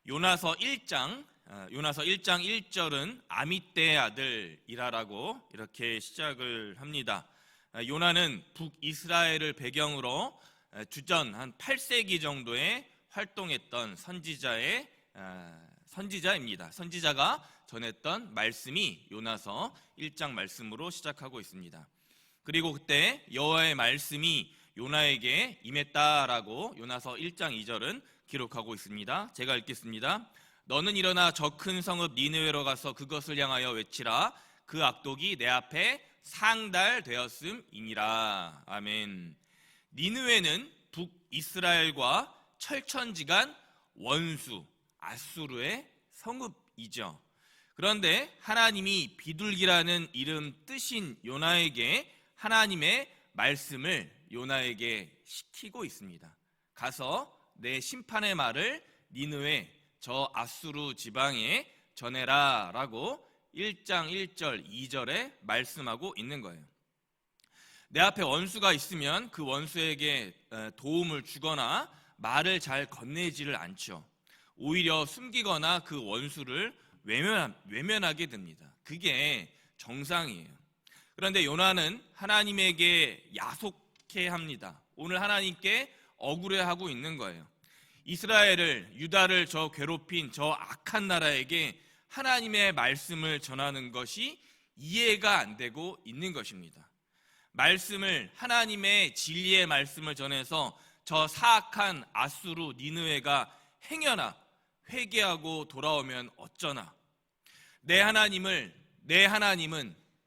요나서 1장 1절은 아미떼의 아들 이라라고 이렇게 시작을 합니다. 요나는 북이스라엘을 배경으로 주전 한 8세기 정도에 활동했던 선지자입니다. 선지자가 전했던 말씀이 요나서 1장 말씀으로 시작하고 있습니다. 그리고 그때 여호와의 말씀이 요나에게 임했다라고 요나서 1장 2절은 기록하고 있습니다. 제가 읽겠습니다. 너는 일어나 저 큰 성읍 니느웨로 가서 그것을 향하여 외치라. 그 악독이 내 앞에 상달되었음이니라. 아멘. 니느웨는 북이스라엘과 철천지간 원수 아수르의 성읍이죠. 그런데 하나님이 비둘기라는 이름 뜻인 요나에게 하나님의 말씀을 요나에게 시키고 있습니다. 가서 내 심판의 말을 니느웨 저 아수르 지방에 전해라 라고 1장 1절 2절에 말씀하고 있는 거예요. 내 앞에 원수가 있으면 그 원수에게 도움을 주거나 말을 잘 건네지를 않죠. 오히려 숨기거나 그 원수를 외면하게 됩니다. 그게 정상이에요. 그런데 요나는 하나님에게 야속해 합니다. 오늘 하나님께 억울해하고 있는 거예요. 이스라엘을, 유다를 저 괴롭힌 저 악한 나라에게 하나님의 말씀을 전하는 것이 이해가 안 되고 있는 것입니다. 말씀을, 하나님의 진리의 말씀을 전해서 저 사악한 아수르 니느웨가 행여나 회개하고 돌아오면 어쩌나. 내 하나님은,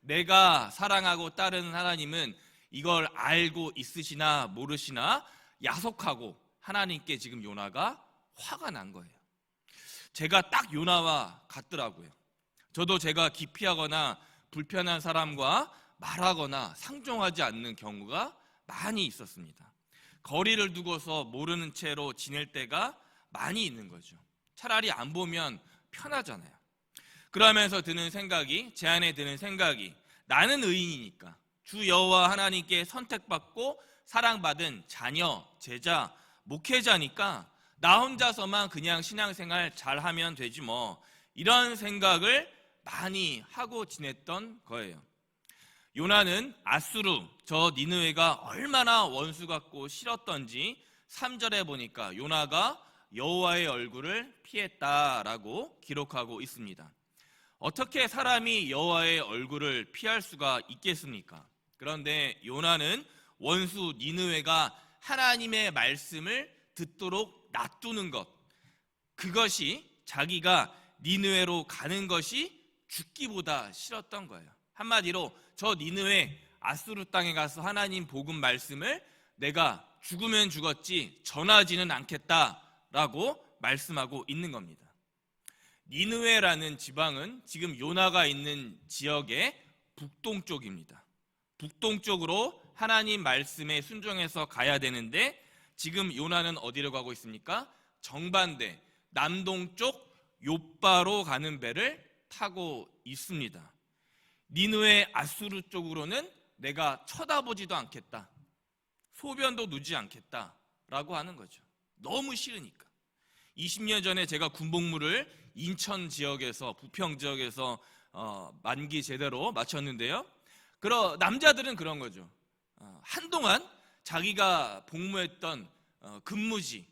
내가 사랑하고 따르는 하나님은 이걸 알고 있으시나 모르시나 야속하고 하나님께 지금 요나가 화가 난 거예요. 제가 딱 요나와 같더라고요. 저도 제가 기피하거나 불편한 사람과 말하거나 상종하지 않는 경우가 많이 있었습니다. 거리를 두고서 모르는 채로 지낼 때가 많이 있는 거죠. 차라리 안 보면 편하잖아요. 그러면서 제 안에 드는 생각이 나는 의인이니까 주 여호와 하나님께 선택받고 사랑받은 자녀, 제자, 목회자니까 나 혼자서만 그냥 신앙생활 잘하면 되지 뭐, 이런 생각을 많이 하고 지냈던 거예요. 요나는 아수르, 저 니느웨가 얼마나 원수 같고 싫었던지 3절에 보니까 요나가 여호와의 얼굴을 피했다라고 기록하고 있습니다. 어떻게 사람이 여호와의 얼굴을 피할 수가 있겠습니까? 그런데 요나는 원수 니느웨가 하나님의 말씀을 듣도록 놔두는 것, 그것이 자기가 니느웨로 가는 것이 죽기보다 싫었던 거예요. 한마디로 저 니느웨 아수르 땅에 가서 하나님 복음 말씀을 내가 죽으면 죽었지 전하지는 않겠다라고 말씀하고 있는 겁니다. 니느웨라는 지방은 지금 요나가 있는 지역의 북동쪽입니다. 북동쪽으로 하나님 말씀에 순종해서 가야 되는데 지금 요나는 어디로 가고 있습니까? 정반대 남동쪽 욥바로 가는 배를 타고 있습니다. 니느웨 아수르 쪽으로는 내가 쳐다보지도 않겠다, 소변도 누지 않겠다라고 하는 거죠. 너무 싫으니까. 20년 전에 제가 군복무를 인천 지역에서, 부평 지역에서 만기 제대로 마쳤는데요. 남자들은 그런 거죠. 한동안 자기가 복무했던 근무지,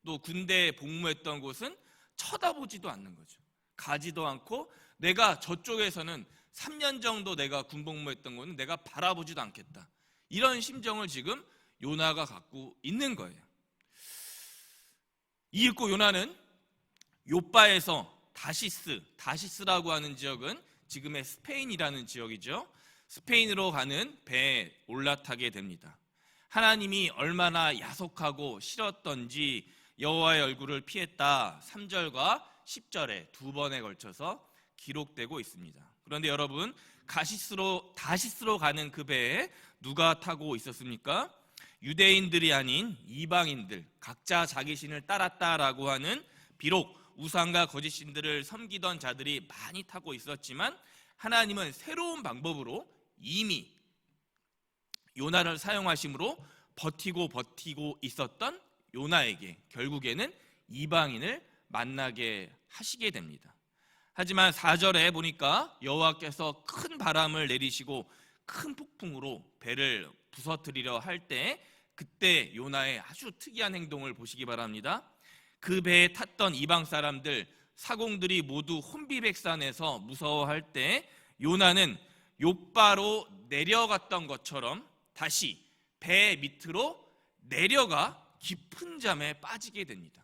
또 군대에 복무했던 곳은 쳐다보지도 않는 거죠. 가지도 않고 내가 저쪽에서는 3년 정도 내가 군복무했던 곳은 내가 바라보지도 않겠다, 이런 심정을 지금 요나가 갖고 있는 거예요. 이윽고 요나는 욥바에서 다시스라고 하는 지역은 지금의 스페인이라는 지역이죠. 스페인으로 가는 배에 올라타게 됩니다. 하나님이 얼마나 야속하고 싫었던지 여호와의 얼굴을 피했다 3절과 10절에 두 번에 걸쳐서 기록되고 있습니다. 그런데 여러분, 다시스로 가는 그 배에 누가 타고 있었습니까? 유대인들이 아닌 이방인들, 각자 자기 신을 따랐다라고 하는, 비록 우상과 거짓신들을 섬기던 자들이 많이 타고 있었지만 하나님은 새로운 방법으로 이미 요나를 사용하심으로 버티고 있었던 요나에게 결국에는 이방인을 만나게 하시게 됩니다. 하지만 4절에 보니까 여호와께서 큰 바람을 내리시고 큰 폭풍으로 배를 부서뜨리려 할 때 그때 요나의 아주 특이한 행동을 보시기 바랍니다. 그 배에 탔던 이방 사람들 사공들이 모두 혼비백산해서 무서워할 때 요나는 욥바로 내려갔던 것처럼 다시 배 밑으로 내려가 깊은 잠에 빠지게 됩니다.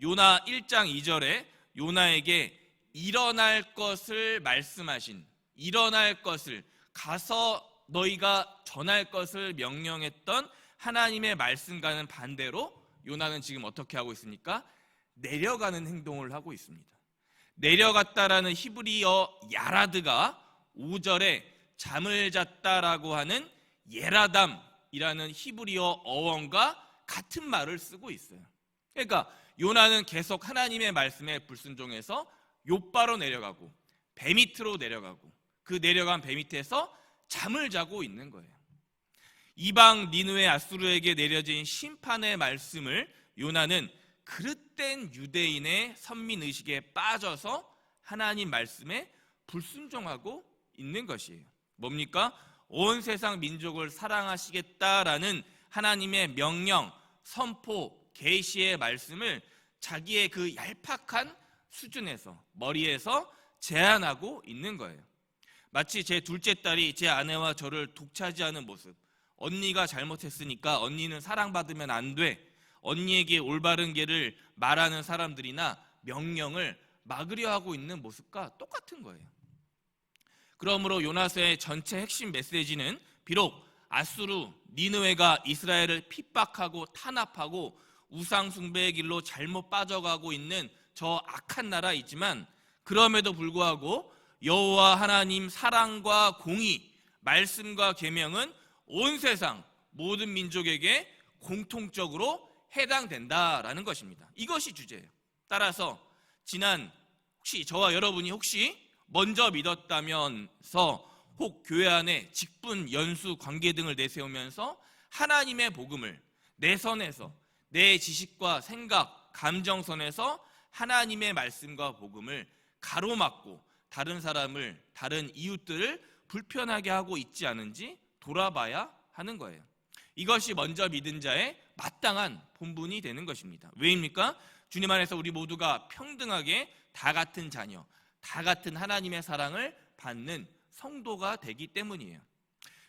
요나 1장 2절에 요나에게 일어날 것을 말씀하신, 일어날 것을, 가서 너희가 전할 것을 명령했던 하나님의 말씀과는 반대로 요나는 지금 어떻게 하고 있습니까? 내려가는 행동을 하고 있습니다. 내려갔다라는 히브리어 야라드가 5절에 잠을 잤다라고 하는 예라담이라는 히브리어 어원과 같은 말을 쓰고 있어요. 그러니까 요나는 계속 하나님의 말씀에 불순종해서 욥바로 내려가고 배 밑으로 내려가고 그 내려간 배 밑에서 잠을 자고 있는 거예요. 이방 니느웨 아수르에게 내려진 심판의 말씀을 요나는 그릇된 유대인의 선민의식에 빠져서 하나님 말씀에 불순종하고 있는 것이에요. 뭡니까? 온 세상 민족을 사랑하시겠다라는 하나님의 명령, 선포, 계시의 말씀을 자기의 그 얄팍한 수준에서, 머리에서 제한하고 있는 거예요. 마치 제 둘째 딸이 제 아내와 저를 독차지하는 모습, 언니가 잘못했으니까 언니는 사랑받으면 안 돼, 언니에게 올바른 길을 말하는 사람들이나 명령을 막으려 하고 있는 모습과 똑같은 거예요. 그러므로 요나서의 전체 핵심 메시지는 비록 아수르, 니느웨가 이스라엘을 핍박하고 탄압하고 우상 숭배의 길로 잘못 빠져가고 있는 저 악한 나라이지만 그럼에도 불구하고 여호와 하나님 사랑과 공의, 말씀과 계명은 온 세상 모든 민족에게 공통적으로 해당된다라는 것입니다. 이것이 주제예요. 따라서 지난 혹시 저와 여러분이 혹시 먼저 믿었다면서 혹 교회 안에 직분, 연수, 관계 등을 내세우면서 하나님의 복음을 내 선에서, 내 지식과 생각, 감정선에서 하나님의 말씀과 복음을 가로막고 다른 사람을, 다른 이웃들을 불편하게 하고 있지 않은지 돌아봐야 하는 거예요. 이것이 먼저 믿은 자의 마땅한 본분이 되는 것입니다. 왜입니까? 주님 안에서 우리 모두가 평등하게 다 같은 자녀, 다 같은 하나님의 사랑을 받는 성도가 되기 때문이에요.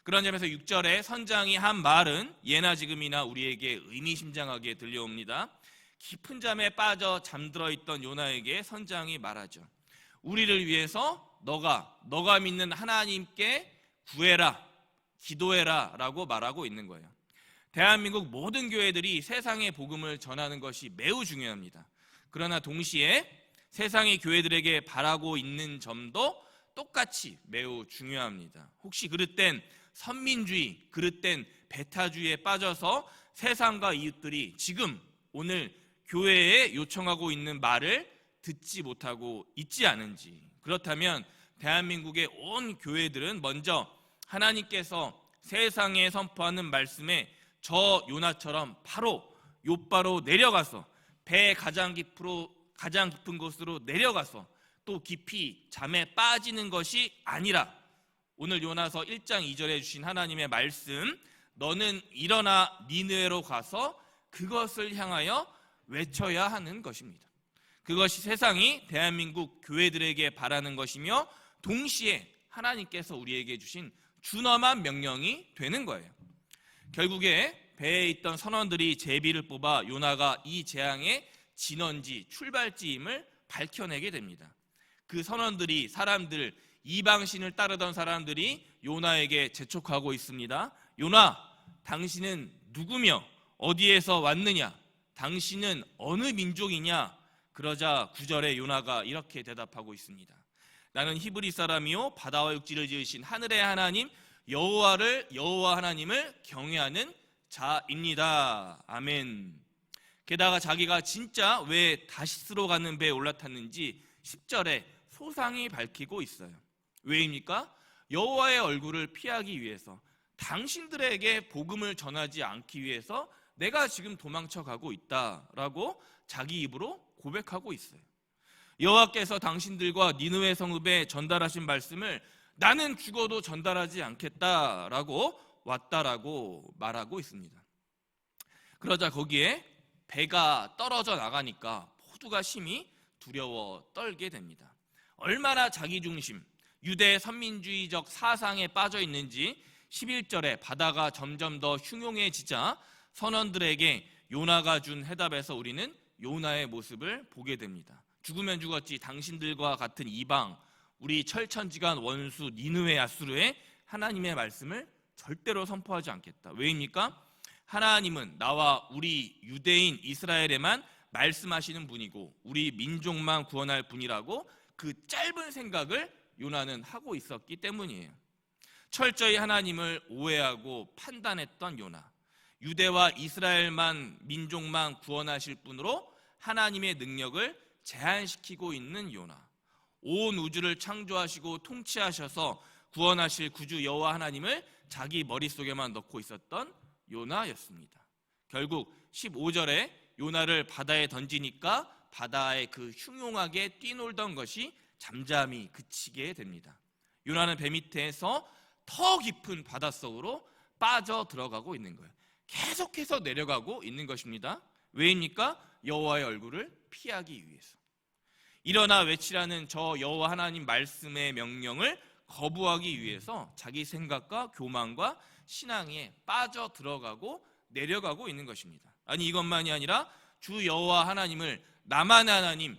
그런 점에서 6절에 선장이 한 말은 예나 지금이나 우리에게 의미심장하게 들려옵니다. 깊은 잠에 빠져 잠들어 있던 요나에게 선장이 말하죠. 우리를 위해서 너가 믿는 하나님께 구해라, 기도해라 라고 말하고 있는 거예요. 대한민국 모든 교회들이 세상의 복음을 전하는 것이 매우 중요합니다. 그러나 동시에 세상의 교회들에게 바라고 있는 점도 똑같이 매우 중요합니다. 혹시 그릇된 선민주의, 그릇된 배타주의에 빠져서 세상과 이웃들이 지금 오늘 교회에 요청하고 있는 말을 듣지 못하고 있지 않은지, 그렇다면 대한민국의 온 교회들은 먼저 하나님께서 세상에 선포하는 말씀에 저 요나처럼 바로 욥바로 내려가서 배 가장 깊은 곳으로 내려가서 또 깊이 잠에 빠지는 것이 아니라 오늘 요나서 1장 2절에 주신 하나님의 말씀, 너는 일어나 니느웨로 가서 그것을 향하여 외쳐야 하는 것입니다. 그것이 세상이 대한민국 교회들에게 바라는 것이며 동시에 하나님께서 우리에게 주신 준엄한 명령이 되는 거예요. 결국에 배에 있던 선원들이 제비를 뽑아 요나가 이 재앙의 진원지, 출발지임을 밝혀내게 됩니다. 그 선원들이 사람들, 이방신을 따르던 사람들이 요나에게 재촉하고 있습니다. 요나, 당신은 누구며 어디에서 왔느냐? 당신은 어느 민족이냐? 그러자 9절에 요나가 이렇게 대답하고 있습니다. 나는 히브리 사람이요 바다와 육지를 지으신 하늘의 하나님 여호와 하나님을 경외하는 자입니다. 아멘. 게다가 자기가 진짜 왜 다시스로 가는 배에 올라탔는지 10절에 소상히 밝히고 있어요. 왜입니까? 여호와의 얼굴을 피하기 위해서, 당신들에게 복음을 전하지 않기 위해서 내가 지금 도망쳐 가고 있다라고 자기 입으로 고백하고 있어요. 여호와께서 당신들과 니느웨 성읍에 전달하신 말씀을 나는 죽어도 전달하지 않겠다라고 왔다라고 말하고 있습니다. 그러자 거기에 배가 떨어져 나가니까 모두가 심히 두려워 떨게 됩니다. 얼마나 자기중심, 유대 선민주의적 사상에 빠져 있는지 11절에 바다가 점점 더 흉흉해지자 선원들에게 요나가 준 해답에서 우리는 요나의 모습을 보게 됩니다. 죽으면 죽었지 당신들과 같은 이방, 우리 철천지간 원수 니느웨 아수르에 하나님의 말씀을 절대로 선포하지 않겠다. 왜입니까? 하나님은 나와 우리 유대인 이스라엘에만 말씀하시는 분이고 우리 민족만 구원할 분이라고 그 짧은 생각을 요나는 하고 있었기 때문이에요. 철저히 하나님을 오해하고 판단했던 요나, 유대와 이스라엘만 민족만 구원하실 분으로 하나님의 능력을 제한시키고 있는 요나, 온 우주를 창조하시고 통치하셔서 구원하실 구주 여호와 하나님을 자기 머릿속에만 넣고 있었던 요나였습니다. 결국 15절에 요나를 바다에 던지니까 바다에 그 흉흉하게 뛰놀던 것이 잠잠히 그치게 됩니다. 요나는 배 밑에서 더 깊은 바닷속으로 빠져 들어가고 있는 거예요. 계속해서 내려가고 있는 것입니다. 왜입니까? 여호와의 얼굴을 피하기 위해서. 일어나 외치라는 저 여호와 하나님 말씀의 명령을 거부하기 위해서 자기 생각과 교만과 신앙에 빠져 들어가고 내려가고 있는 것입니다. 아니 이것만이 아니라 주 여호와 하나님을 나만의 하나님,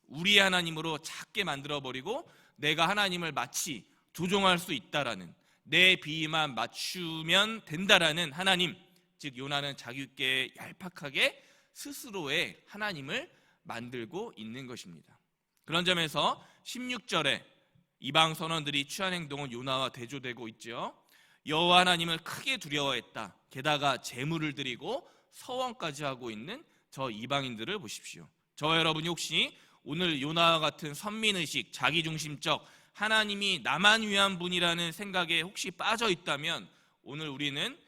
우리의 하나님으로 작게 만들어버리고 내가 하나님을 마치 조종할 수 있다라는, 내 비위만 맞추면 된다라는 하나님, 즉 요나는 자기께 얄팍하게 스스로의 하나님을 만들고 있는 것입니다. 그런 점에서 16절에 이방 선원들이 취한 행동은 요나와 대조되고 있죠. 여호와 하나님을 크게 두려워했다. 게다가 제물을 드리고 서원까지 하고 있는 저 이방인들을 보십시오. 저와 여러분이 혹시 오늘 요나와 같은 선민의식, 자기중심적, 하나님이 나만 위한 분이라는 생각에 혹시 빠져 있다면 오늘 우리는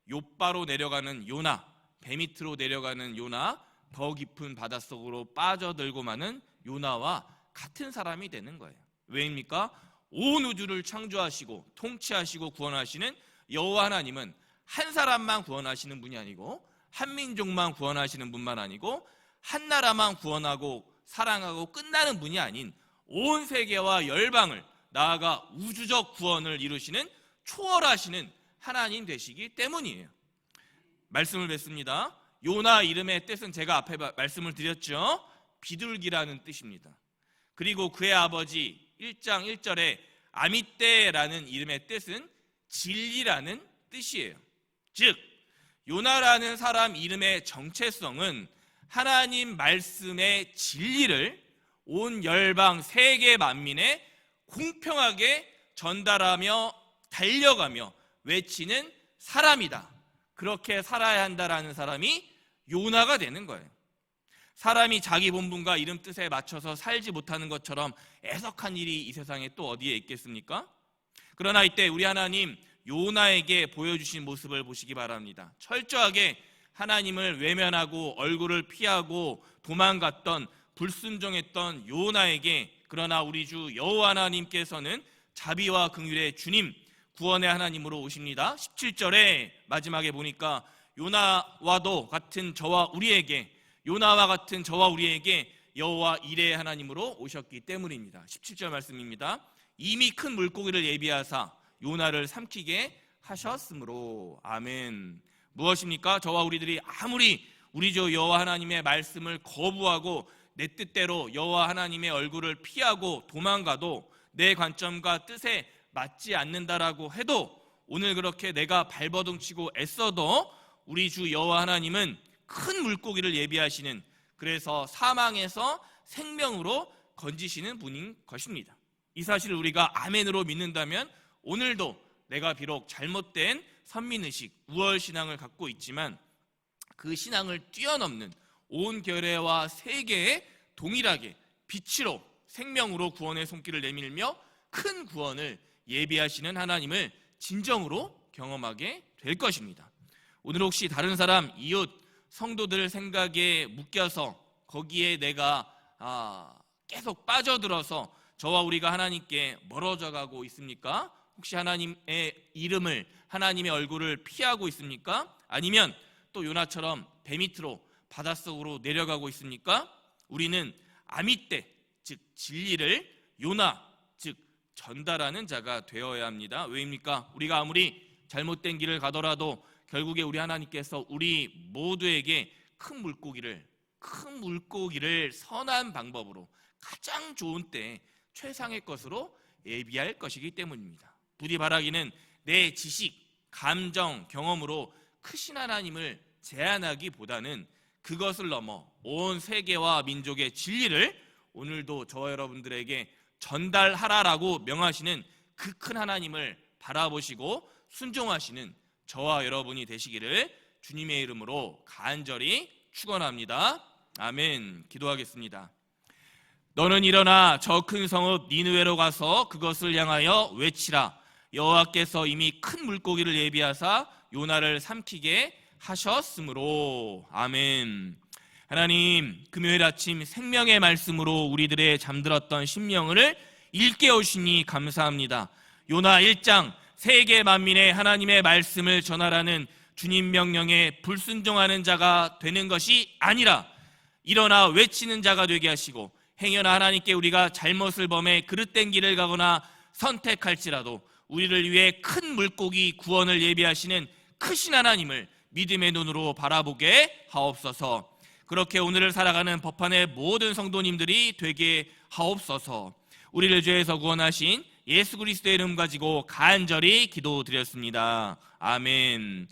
욥바로 내려가는 요나, 배 밑으로 내려가는 요나, 더 깊은 바닷속으로 빠져들고 마는 요나와 같은 사람이 되는 거예요. 왜입니까? 온 우주를 창조하시고 통치하시고 구원하시는 여호와 하나님은 한 사람만 구원하시는 분이 아니고 한 민족만 구원하시는 분만 아니고 한 나라만 구원하고 사랑하고 끝나는 분이 아닌 온 세계와 열방을 나아가 우주적 구원을 이루시는 초월하시는 하나님 되시기 때문이에요. 말씀을 뵙습니다. 요나 이름의 뜻은 제가 앞에 말씀을 드렸죠. 비둘기라는 뜻입니다. 그리고 그의 아버지 1장 1절에 아미떼라는 이름의 뜻은 진리라는 뜻이에요. 즉 요나라는 사람 이름의 정체성은 하나님 말씀의 진리를 온 열방 세계 만민에 공평하게 전달하며 달려가며 외치는 사람이다. 그렇게 살아야 한다라는 사람이 요나가 되는 거예요. 사람이 자기 본분과 이름 뜻에 맞춰서 살지 못하는 것처럼 애석한 일이 이 세상에 또 어디에 있겠습니까? 그러나 이때 우리 하나님 요나에게 보여주신 모습을 보시기 바랍니다. 철저하게 하나님을 외면하고 얼굴을 피하고 도망갔던 불순종했던 요나에게 그러나 우리 주 여호와 하나님께서는 자비와 긍휼의 주님, 구원의 하나님으로 오십니다. 17절에 마지막에 보니까 요나와도 같은 저와 우리에게, 요나와 같은 저와 우리에게 여호와 이레의 하나님으로 오셨기 때문입니다. 17절 말씀입니다. 이미 큰 물고기를 예비하사 요나를 삼키게 하셨으므로. 아멘. 무엇입니까? 저와 우리들이 아무리 우리 주 여호와 하나님의 말씀을 거부하고 내 뜻대로 여호와 하나님의 얼굴을 피하고 도망가도 내 관점과 뜻에 맞지 않는다라고 해도 오늘 그렇게 내가 발버둥치고 애써도 우리 주 여호와 하나님은 큰 물고기를 예비하시는, 그래서 사망에서 생명으로 건지시는 분인 것입니다. 이 사실을 우리가 아멘으로 믿는다면 오늘도 내가 비록 잘못된 선민의식, 우월신앙을 갖고 있지만 그 신앙을 뛰어넘는 온 결례와 세계에 동일하게 빛으로 생명으로 구원의 손길을 내밀며 큰 구원을 예비하시는 하나님을 진정으로 경험하게 될 것입니다. 오늘 혹시 다른 사람, 이웃, 성도들 생각에 묶여서 거기에 내가 계속 빠져들어서 저와 우리가 하나님께 멀어져 가고 있습니까? 혹시 하나님의 이름을, 하나님의 얼굴을 피하고 있습니까? 아니면 또 요나처럼 배 밑으로 바닷속으로 내려가고 있습니까? 우리는 아미떼, 즉 진리를 요나, 즉 전달하는 자가 되어야 합니다. 왜입니까? 우리가 아무리 잘못된 길을 가더라도 결국에 우리 하나님께서 우리 모두에게 큰 물고기를 선한 방법으로 가장 좋은 때 최상의 것으로 예비할 것이기 때문입니다. 부디 바라기는 내 지식, 감정, 경험으로 크신 하나님을 제한하기보다는 그것을 넘어 온 세계와 민족의 진리를 오늘도 저와 여러분들에게 전달하라라고 명하시는 그 큰 하나님을 바라보시고 순종하시는 저와 여러분이 되시기를 주님의 이름으로 간절히 축원합니다. 아멘. 기도하겠습니다. 너는 일어나 저 큰 성읍 니느웨로 가서 그것을 향하여 외치라. 여호와께서 이미 큰 물고기를 예비하사 요나를 삼키게 하셨으므로. 아멘. 하나님, 금요일 아침 생명의 말씀으로 우리들의 잠들었던 심령을 일깨우시니 감사합니다. 요나 1장 세계 만민의 하나님의 말씀을 전하라는 주님 명령에 불순종하는 자가 되는 것이 아니라 일어나 외치는 자가 되게 하시고, 행여나 하나님께 우리가 잘못을 범해 그릇된 길을 가거나 선택할지라도 우리를 위해 큰 물고기 구원을 예비하시는 크신 하나님을 믿음의 눈으로 바라보게 하옵소서. 그렇게 오늘을 살아가는 법한의 모든 성도님들이 되게 하옵소서. 우리를 죄에서 구원하신 예수 그리스도의 이름 가지고 간절히 기도드렸습니다. 아멘.